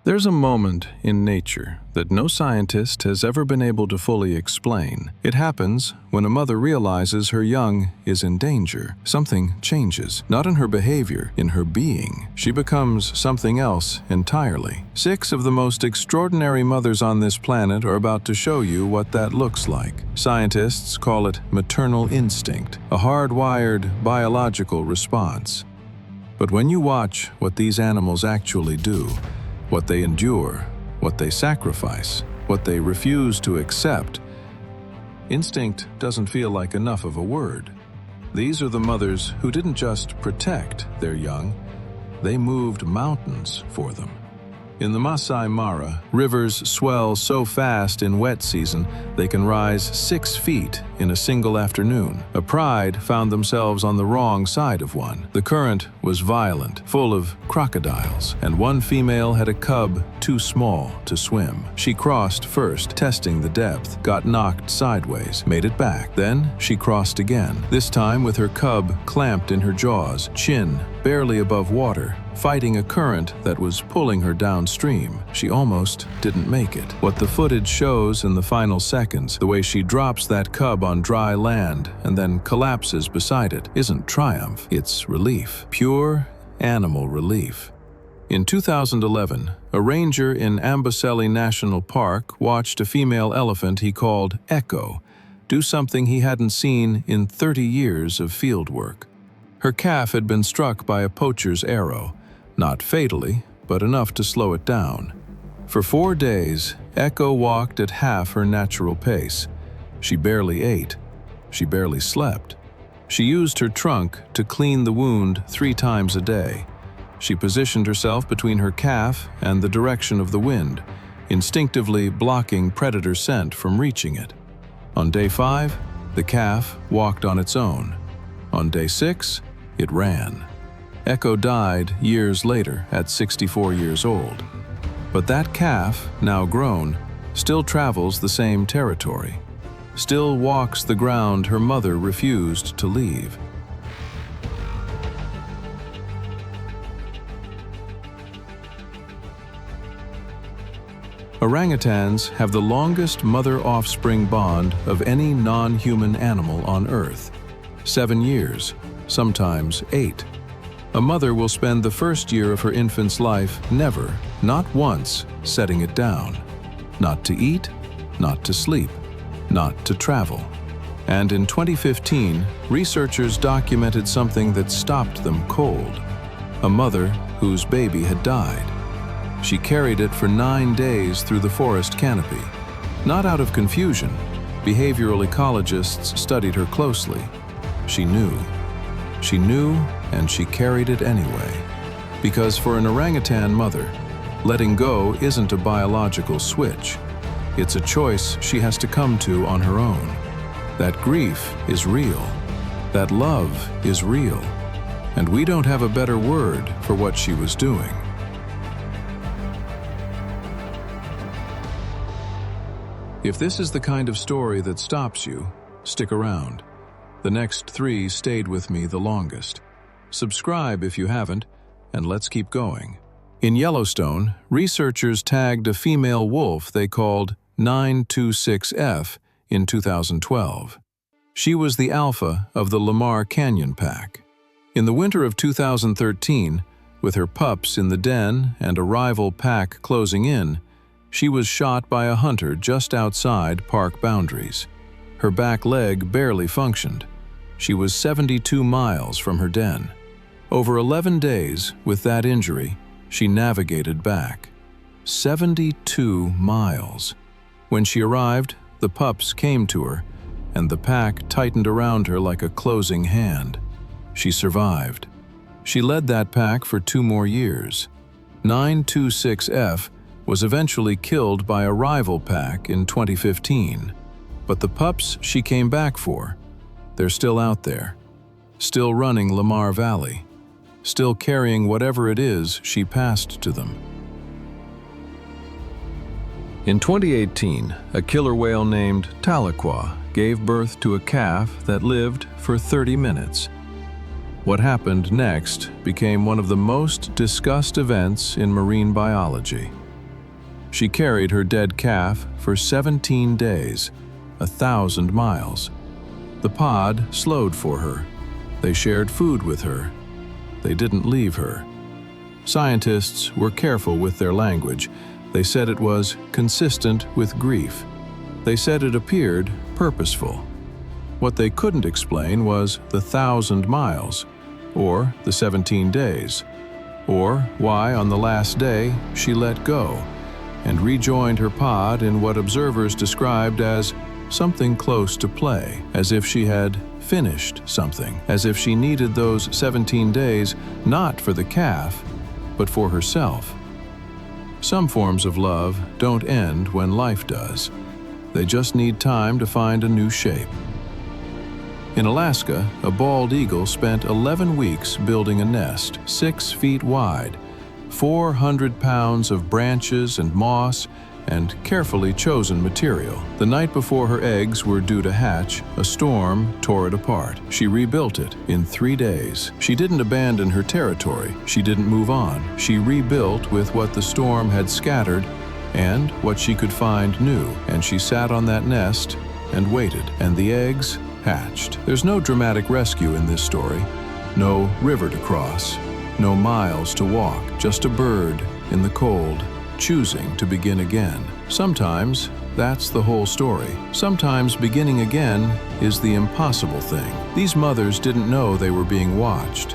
There's a moment in nature that no scientist has ever been able to fully explain. It happens when a mother realizes her young is in danger. Something changes, not in her behavior, in her being. She becomes something else entirely. 6 of the most extraordinary mothers on this planet are about to show you what that looks like. Scientists call it maternal instinct, a hardwired biological response. But when you watch what these animals actually do, what they endure, what they sacrifice, what they refuse to accept, instinct doesn't feel like enough of a word. These are the mothers who didn't just protect their young, they moved mountains for them. In the Masai Mara, rivers swell so fast in wet season they can rise 6 feet in a single afternoon. A pride found themselves on the wrong side of one. The current was violent, full of crocodiles, and one female had a cub too small to swim. She crossed first, testing the depth, got knocked sideways, made it back. Then she crossed again, this time with her cub clamped in her jaws, chin barely above water, fighting a current that was pulling her downstream. She almost didn't make it. What the footage shows in the final seconds, the way she drops that cub on dry land and then collapses beside it, isn't triumph, it's relief. Pure animal relief. In 2011, a ranger in Amboseli National Park watched a female elephant he called Echo do something he hadn't seen in 30 years of field work. Her calf had been struck by a poacher's arrow, not fatally, but enough to slow it down. For 4 days, Echo walked at half her natural pace. She barely ate. She barely slept. She used her trunk to clean the wound 3 times a day. She positioned herself between her calf and the direction of the wind, instinctively blocking predator scent from reaching it. On day 5, the calf walked on its own. On day 6, it ran. Echo died years later at 64 years old. But that calf, now grown, still travels the same territory, still walks the ground her mother refused to leave. Orangutans have the longest mother-offspring bond of any non-human animal on Earth. 7 years, sometimes 8. A mother will spend the first year of her infant's life never, not once, setting it down. Not to eat, not to sleep, not to travel. And in 2015, researchers documented something that stopped them cold. A mother whose baby had died. She carried it for 9 days through the forest canopy. Not out of confusion, behavioral ecologists studied her closely. She knew. She knew, and she carried it anyway. Because for an orangutan mother, letting go isn't a biological switch. It's a choice she has to come to on her own. That grief is real. That love is real. And we don't have a better word for what she was doing. If this is the kind of story that stops you, stick around. The next 3 stayed with me the longest. Subscribe if you haven't, and let's keep going. In Yellowstone, researchers tagged a female wolf they called 926F in 2012. She was the alpha of the Lamar Canyon pack. In the winter of 2013, with her pups in the den and a rival pack closing in, she was shot by a hunter just outside park boundaries. Her back leg barely functioned. She was 72 miles from her den. Over 11 days, with that injury, she navigated back. 72 miles. When she arrived, the pups came to her, and the pack tightened around her like a closing hand. She survived. She led that pack for 2 more years. 926F was eventually killed by a rival pack in 2015. But the pups she came back for, they're still out there, still running Lamar Valley, still carrying whatever it is she passed to them. In 2018, a killer whale named Tahlequah gave birth to a calf that lived for 30 minutes. What happened next became one of the most discussed events in marine biology. She carried her dead calf for 17 days, 1,000 miles. The pod slowed for her. They shared food with her. They didn't leave her. Scientists were careful with their language. They said it was consistent with grief. They said it appeared purposeful. What they couldn't explain was the 1,000 miles, or the 17 days, or why on the last day she let go and rejoined her pod in what observers described as something close to play, as if she had finished something, as if she needed those 17 days not for the calf, but for herself. Some forms of love don't end when life does. They just need time to find a new shape. In Alaska, a bald eagle spent 11 weeks building a nest 6 feet wide, 400 pounds of branches and moss and carefully chosen material. The night before her eggs were due to hatch, a storm tore it apart. She rebuilt it in 3 days. She didn't abandon her territory. She didn't move on. She rebuilt with what the storm had scattered and what she could find new. And she sat on that nest and waited, and the eggs hatched. There's no dramatic rescue in this story. No river to cross. No miles to walk. Just a bird in the cold, choosing to begin again. Sometimes that's the whole story. Sometimes beginning again is the impossible thing. These mothers didn't know they were being watched.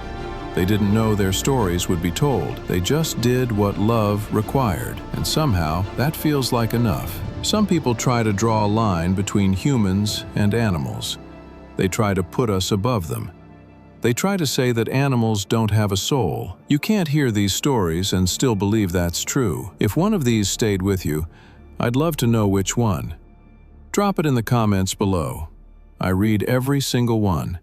They didn't know their stories would be told. They just did what love required, and somehow that feels like enough. Some people try to draw a line between humans and animals. They try to put us above them. They try to say that animals don't have a soul. You can't hear these stories and still believe that's true. If one of these stayed with you, I'd love to know which one. Drop it in the comments below. I read every single one.